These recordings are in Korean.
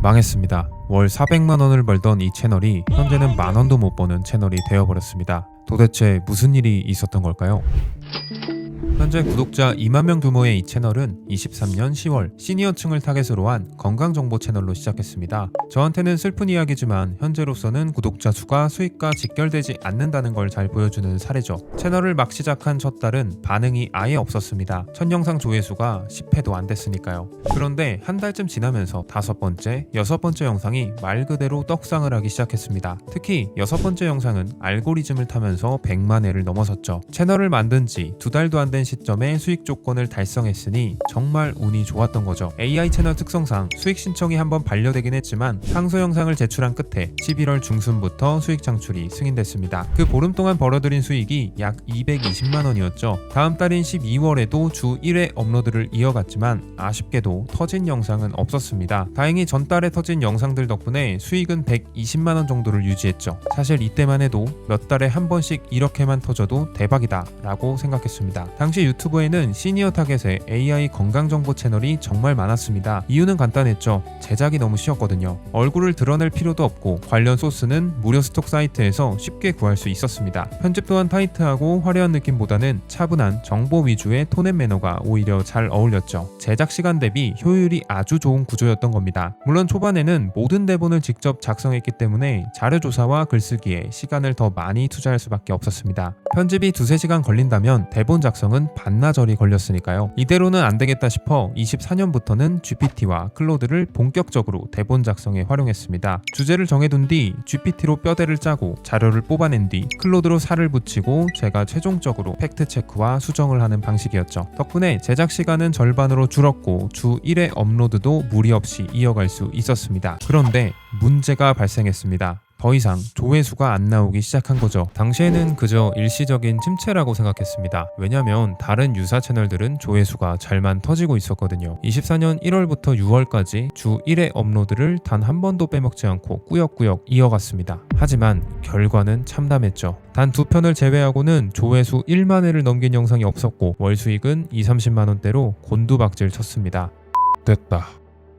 망했습니다. 월 400만원을 벌던 이 채널이 현재는 만원도 못 버는 채널이 되어버렸습니다. 도대체 무슨 일이 있었던 걸까요? 현재 구독자 2만 명 규모의 이 채널은 23년 10월 시니어층을 타겟으로 한 건강정보 채널로 시작했습니다. 저한테는 슬픈 이야기지만 현재로서는 구독자 수가 수익과 직결되지 않는다는 걸 잘 보여주는 사례죠. 채널을 막 시작한 첫 달은 반응이 아예 없었습니다. 첫 영상 조회수가 10회도 안 됐으니까요. 그런데 한 달쯤 지나면서 5번째, 6번째 영상이 말 그대로 떡상을 하기 시작했습니다. 특히 6번째 영상은 알고리즘을 타면서 100만 회를 넘어섰죠. 채널을 만든 지 2달도 안 된 시점에 수익 조건을 달성했으니 정말 운이 좋았던 거죠. AI 채널 특성상 수익 신청이 한번 반려되긴 했지만 상소 영상을 제출한 끝에 11월 중순부터 수익 창출이 승인됐습니다. 그 보름 동안 벌어들인 수익이 약 220만 원이었죠. 다음 달인 12월에도 주 1회 업로드를 이어갔지만 아쉽게도 터진 영상은 없었습니다. 다행히 전달에 터진 영상들 덕분에 수익은 120만 원 정도를 유지했죠. 사실 이때만 해도 몇 달에 한 번씩 이렇게만 터져도 대박이다 라고 생각했습니다. 당시 유튜브에는 시니어 타겟의 AI 건강정보 채널이 정말 많았습니다. 이유는 간단했죠. 제작이 너무 쉬웠거든요. 얼굴을 드러낼 필요도 없고 관련 소스는 무료 스톡 사이트에서 쉽게 구할 수 있었습니다. 편집 또한 타이트하고 화려한 느낌보다는 차분한 정보 위주의 톤 앤 매너가 오히려 잘 어울렸죠. 제작 시간 대비 효율이 아주 좋은 구조였던 겁니다. 물론 초반에는 모든 대본을 직접 작성했기 때문에 자료조사와 글쓰기에 시간을 더 많이 투자할 수밖에 없었습니다. 편집이 2-3시간 걸린다면 대본 작성은 반나절이 걸렸으니까요. 이대로는 안 되겠다 싶어 24년부터는 GPT와 클로드를 본격적으로 대본 작성에 활용했습니다. 주제를 정해둔 뒤 GPT로 뼈대를 짜고 자료를 뽑아낸 뒤 클로드로 살을 붙이고 제가 최종적으로 팩트 체크와 수정을 하는 방식이었죠. 덕분에 제작 시간은 절반으로 줄었고 주 1회 업로드도 무리 없이 이어갈 수 있었습니다. 그런데 문제가 발생했습니다. 더 이상 조회수가 안 나오기 시작한 거죠. 당시에는 그저 일시적인 침체라고 생각했습니다. 왜냐면 다른 유사 채널들은 조회수가 잘만 터지고 있었거든요. 24년 1월부터 6월까지 주 1회 업로드를 단 한 번도 빼먹지 않고 꾸역꾸역 이어갔습니다. 하지만 결과는 참담했죠. 단 2편을 제외하고는 조회수 1만 회를 넘긴 영상이 없었고 월 수익은 20-30만 원대로 곤두박질 쳤습니다. 됐다.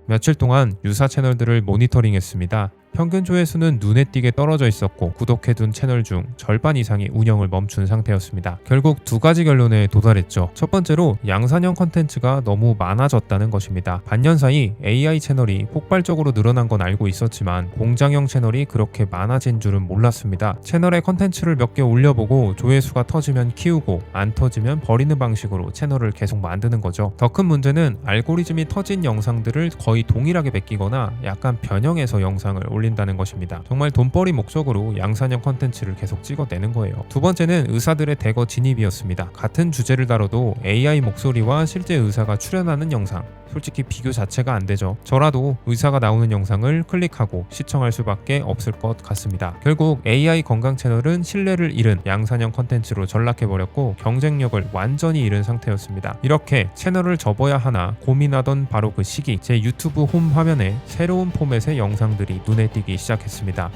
며칠 동안 유사 채널들을 모니터링했습니다. 평균 조회수는 눈에 띄게 떨어져 있었고 구독해둔 채널 중 절반 이상이 운영을 멈춘 상태였습니다. 결국 2가지 결론에 도달했죠. 첫 번째로 양산형 컨텐츠가 너무 많아졌다는 것입니다. 반년 사이 AI 채널이 폭발적으로 늘어난 건 알고 있었지만 공장형 채널이 그렇게 많아진 줄은 몰랐습니다. 채널에 컨텐츠를 몇 개 올려보고 조회수가 터지면 키우고 안 터지면 버리는 방식으로 채널을 계속 만드는 거죠. 더 큰 문제는 알고리즘이 터진 영상들을 거의 동일하게 베끼거나 약간 변형해서 영상을 올린다는 것입니다. 정말 돈벌이 목적으로 양산형 컨텐츠를 계속 찍어내는 거예요. 두 번째는 의사들의 대거 진입이었습니다. 같은 주제를 다뤄도 AI 목소리와 실제 의사가 출연하는 영상, 솔직히 비교 자체가 안 되죠. 저라도 의사가 나오는 영상을 클릭하고 시청할 수밖에 없을 것 같습니다. 결국 AI 건강 채널은 신뢰를 잃은 양산형 컨텐츠로 전락해버렸고 경쟁력을 완전히 잃은 상태였습니다. 이렇게 채널을 접어야 하나 고민하던 바로 그 시기, 제 유튜브 홈 화면에 새로운 포맷의 영상들이 눈에 띄기 시작했습니다.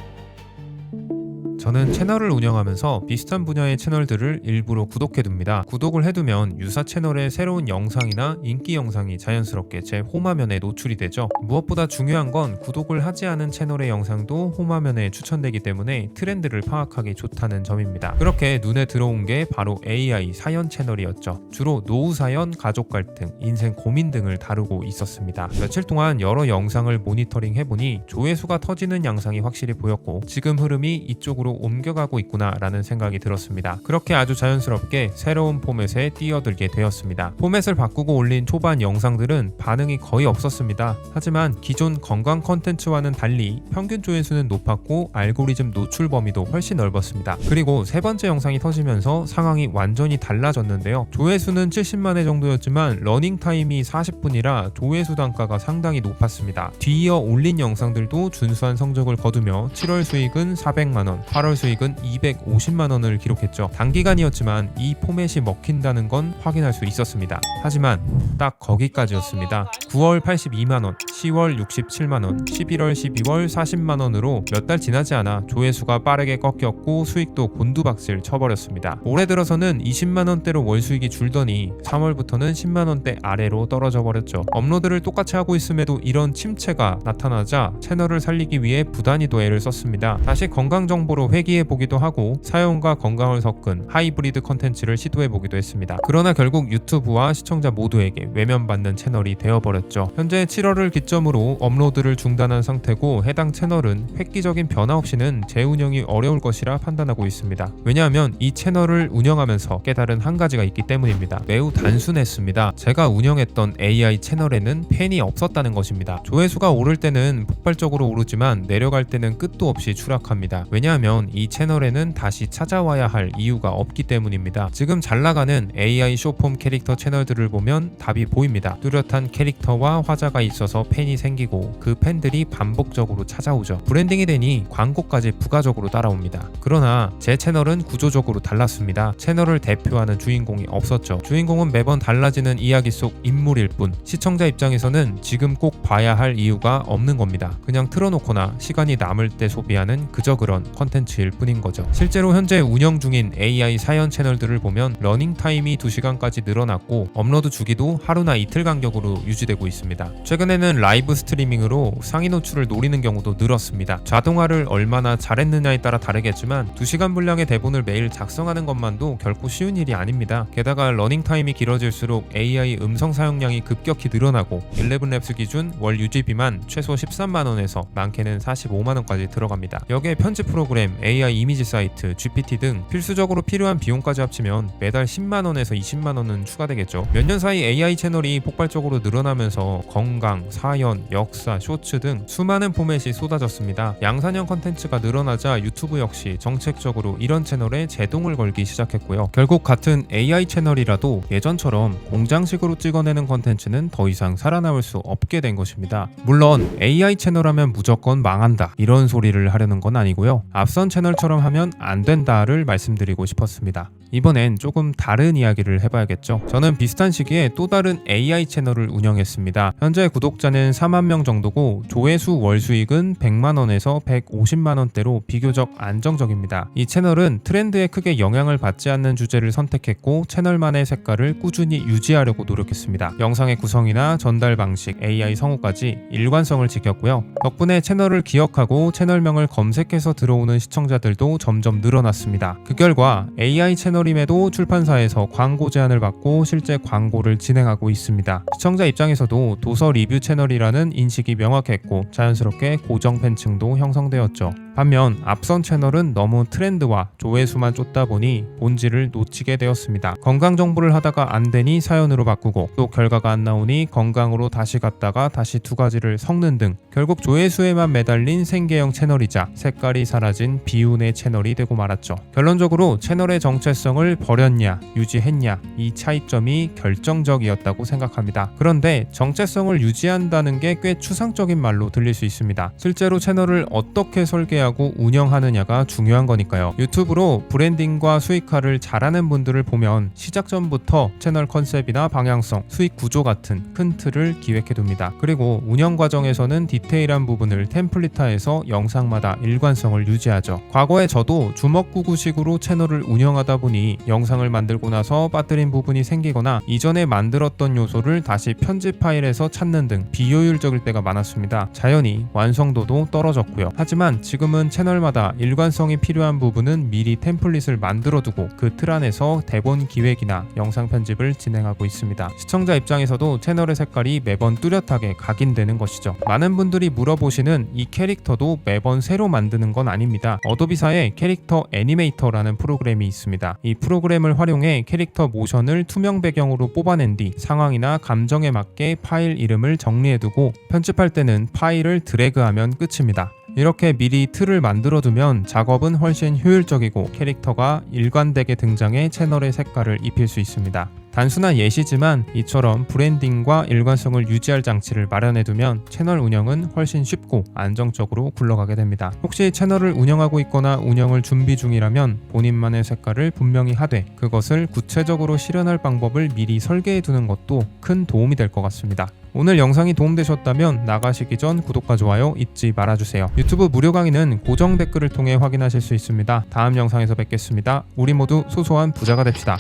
저는 채널을 운영하면서 비슷한 분야의 채널들을 일부러 구독해둡니다. 구독을 해두면 유사 채널의 새로운 영상이나 인기 영상이 자연스럽게 제 홈화면에 노출이 되죠. 무엇보다 중요한 건 구독을 하지 않은 채널의 영상도 홈화면에 추천되기 때문에 트렌드를 파악하기 좋다는 점입니다. 그렇게 눈에 들어온 게 바로 AI 사연 채널이었죠. 주로 노후 사연, 가족 갈등, 인생 고민 등을 다루고 있었습니다. 며칠 동안 여러 영상을 모니터링 해보니 조회수가 터지는 양상이 확실히 보였고 지금 흐름이 이쪽으로 옮겨가고 있구나 라는 생각이 들었습니다. 그렇게 아주 자연스럽게 새로운 포맷에 뛰어들게 되었습니다. 포맷을 바꾸고 올린 초반 영상들은 반응이 거의 없었습니다. 하지만 기존 건강 컨텐츠와는 달리 평균 조회수는 높았고 알고리즘 노출 범위도 훨씬 넓었습니다. 그리고 3번째 영상이 터지면서 상황이 완전히 달라졌는데요. 조회수는 70만 회 정도였지만 러닝타임이 40분이라 조회수 단가가 상당히 높았습니다. 뒤이어 올린 영상들도 준수한 성적을 거두며 7월 수익은 400만 원, 8월 수익은 250만원을 기록했죠. 단기간이었지만 이 포맷이 먹힌다는 건 확인할 수 있었습니다. 하지만 딱 거기까지였습니다. 9월 82만원, 10월 67만원, 11월 12월 40만원으로 몇 달 지나지 않아 조회수가 빠르게 꺾였고 수익도 곤두박질 쳐버렸습니다. 올해 들어서는 20만원대로 월 수익이 줄더니 3월부터는 10만원대 아래로 떨어져 버렸죠. 업로드를 똑같이 하고 있음에도 이런 침체가 나타나자 채널을 살리기 위해 부단히도 애를 썼습니다. 다시 건강 정보로 회귀해보기도 하고 사연과 건강을 섞은 하이브리드 컨텐츠를 시도해보기도 했습니다. 그러나 결국 유튜브와 시청자 모두에게 외면받는 채널이 되어버렸죠. 현재 7월을 기점으로 업로드를 중단한 상태고 해당 채널은 획기적인 변화 없이는 재운영이 어려울 것이라 판단하고 있습니다. 왜냐하면 이 채널을 운영하면서 깨달은 한 가지가 있기 때문입니다. 매우 단순했습니다. 제가 운영했던 AI 채널에는 팬이 없었다는 것입니다. 조회수가 오를 때는 폭발적으로 오르지만 내려갈 때는 끝도 없이 추락합니다. 왜냐하면 이 채널에는 다시 찾아와야 할 이유가 없기 때문입니다. 지금 잘 나가는 AI 쇼폼 캐릭터 채널들을 보면 답이 보입니다. 뚜렷한 캐릭터와 화자가 있어서 팬이 생기고 그 팬들이 반복적으로 찾아오죠. 브랜딩이 되니 광고까지 부가적으로 따라옵니다. 그러나 제 채널은 구조적으로 달랐습니다. 채널을 대표하는 주인공이 없었죠. 주인공은 매번 달라지는 이야기 속 인물일 뿐 시청자 입장에서는 지금 꼭 봐야 할 이유가 없는 겁니다. 그냥 틀어놓거나 시간이 남을 때 소비하는 그저 그런 컨텐츠일 뿐인 거죠. 실제로 현재 운영 중인 AI 사연 채널들을 보면 러닝타임이 2시간까지 늘어났고 업로드 주기도 하루나 이틀 간격으로 유지되고 있습니다. 최근에는 라이브 스트리밍으로 상위 노출을 노리는 경우도 늘었습니다. 자동화를 얼마나 잘했느냐에 따라 다르겠지만 2시간 분량의 대본을 매일 작성하는 것만도 결코 쉬운 일이 아닙니다. 게다가 러닝타임이 길어질수록 AI 음성 사용량이 급격히 늘어나고 11랩스 기준 월 유지비만 최소 13만원에서 많게는 45만원까지 들어갑니다. 여기에 편집 프로그램, AI 이미지 사이트, GPT 등 필수적으로 필요한 비용까지 합치면 매달 10만원에서 20만원은 추가되겠죠. 몇 년 사이 AI 채널이 폭발적으로 늘어나면서 건강, 사연, 역사, 쇼츠 등 수많은 포맷이 쏟아졌습니다. 양산형 컨텐츠가 늘어나자 유튜브 역시 정책적으로 이런 채널에 제동을 걸기 시작했고요. 결국 같은 AI 채널이라도 예전처럼 공장식으로 찍어내는 컨텐츠는 더 이상 살아남을 수 없게 된 것입니다. 물론 AI 채널하면 무조건 망한다 이런 소리를 하려는 건 아니고요. 앞선 채널처럼 하면 안 된다를 말씀드리고 싶었습니다. 이번엔 조금 다른 이야기를 해봐야겠죠. 저는 비슷한 시기에 또 다른 AI 채널을 운영했습니다. 현재 구독자는 4만 명 정도고 조회수 월 수익은 100만원에서 150만원대로 비교적 안정적입니다. 이 채널은 트렌드에 크게 영향을 받지 않는 주제를 선택했고 채널만의 색깔을 꾸준히 유지하려고 노력했습니다. 영상의 구성이나 전달 방식, AI 성우까지 일관성을 지켰고요. 덕분에 채널을 기억하고 채널명을 검색해서 들어오는 시청자들도 점점 늘어났습니다. 그 결과 AI 채널임에도 출판사에서 광고 제안을 받고 실제 광고를 진행하고 있습니다. 시청자 입장에서도 도서 리뷰 채널이라는 인식이 명확했고 자연스럽게 고정 팬층도 형성되었죠. 반면 앞선 채널은 너무 트렌드와 조회수만 쫓다 보니 본질을 놓치게 되었습니다. 건강 정보를 하다가 안 되니 사연으로 바꾸고 또 결과가 안 나오니 건강으로 다시 갔다가 다시 두 가지를 섞는 등 결국 조회수에만 매달린 생계형 채널이자 색깔이 사라진 비운의 채널이 되고 말았죠. 결론적으로 채널의 정체성을 버렸냐 유지했냐 이 차이점이 결정적이었다고 생각합니다. 그런데 정체성을 유지한다는 게 꽤 추상적인 말로 들릴 수 있습니다. 실제로 채널을 어떻게 설계하고 운영하느냐가 중요한 거니까요. 유튜브로 브랜딩과 수익화를 잘하는 분들을 보면 시작 전부터 채널 컨셉이나 방향성, 수익 구조 같은 큰 틀을 기획해둡니다. 그리고 운영 과정에서는 디테일한 부분을 템플릿화해서 영상마다 일관성을 유지하죠. 과거에 저도 주먹구구식으로 채널을 운영하다 보니 영상을 만들고 나서 빠뜨린 부분이 생기거나 이전에 만들었던 요소를 다시 편집 파일에서 찾는 등 비효율적일 때가 많았습니다. 자연히 완성도도 떨어졌고요. 하지만 지금은 채널마다 일관성이 필요한 부분은 미리 템플릿을 만들어두고 그 틀 안에서 대본 기획이나 영상 편집을 진행하고 있습니다. 시청자 입장에서도 채널의 색깔이 매번 뚜렷하게 각인되는 것이죠. 많은 분들이 물어보시는 이 캐릭터도 매번 새로 만드는 건 아닙니다. 어도비사에 캐릭터 애니메이터라는 프로그램이 있습니다. 이 프로그램을 활용해 캐릭터 모션을 투명 배경으로 뽑아낸 뒤 상황이나 감정에 맞게 파일 이름을 정리해두고 편집할 때는 파일을 드래그하면 끝입니다. 이렇게 미리 틀을 만들어두면 작업은 훨씬 효율적이고 캐릭터가 일관되게 등장해 채널의 색깔을 입힐 수 있습니다. 단순한 예시지만 이처럼 브랜딩과 일관성을 유지할 장치를 마련해두면 채널 운영은 훨씬 쉽고 안정적으로 굴러가게 됩니다. 혹시 채널을 운영하고 있거나 운영을 준비 중이라면 본인만의 색깔을 분명히 하되 그것을 구체적으로 실현할 방법을 미리 설계해두는 것도 큰 도움이 될 것 같습니다. 오늘 영상이 도움되셨다면 나가시기 전 구독과 좋아요 잊지 말아주세요. 유튜브 무료 강의는 고정 댓글을 통해 확인하실 수 있습니다. 다음 영상에서 뵙겠습니다. 우리 모두 소소한 부자가 됩시다.